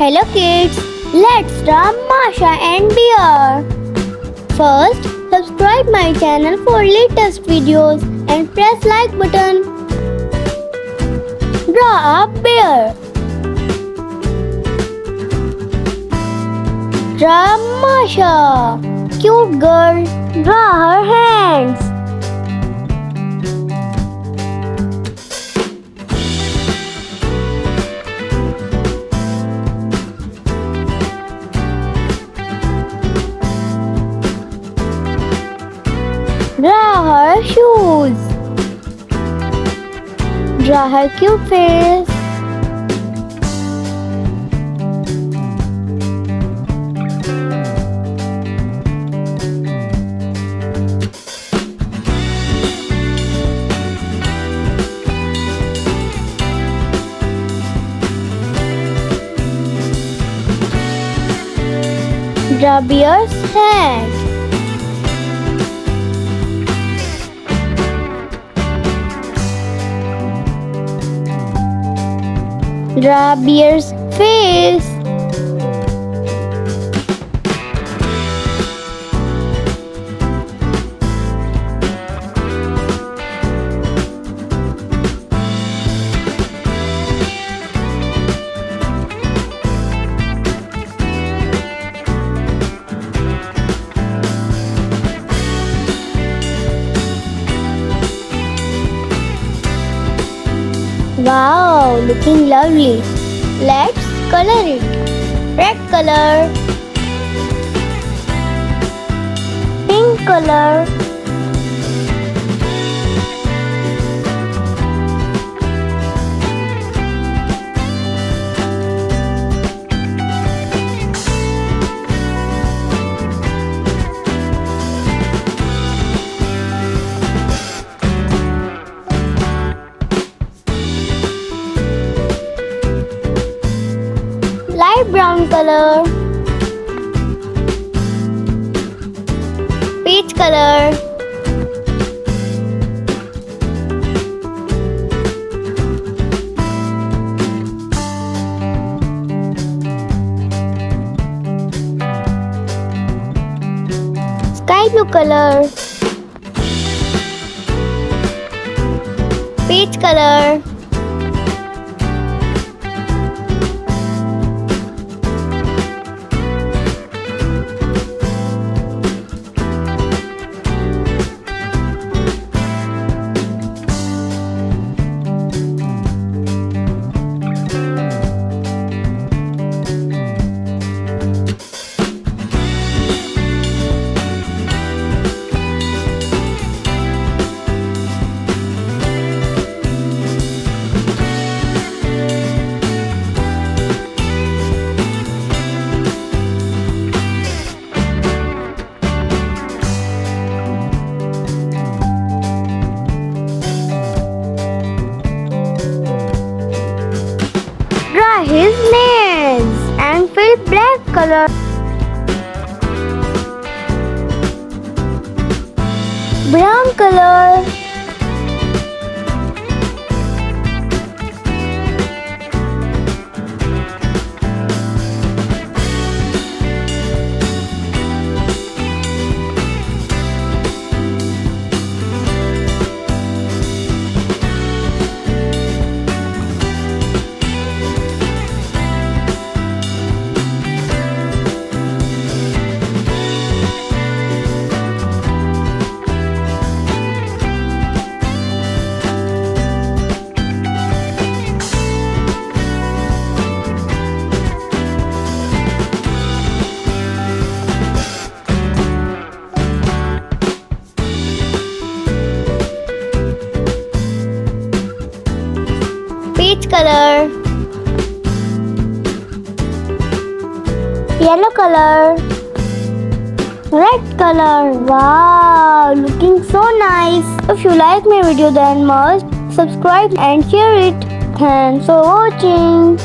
Hello kids, let's draw Masha and Bear. First, subscribe my channel for latest videos and press like button. Draw a bear. Draw Masha, cute girl. Draw her hands. Draw her shoes. Draw her cute face. Draw Bear's head. Draw Bear's face. Wow, looking lovely. Let's color it. Red color, pink color, light brown color, peach color, sky blue color, peach color, draw his nails and fill black color. Brown color, peach color, yellow color, red color. Wow, looking so nice. If you like my video, then must subscribe and share it. Thanks for watching.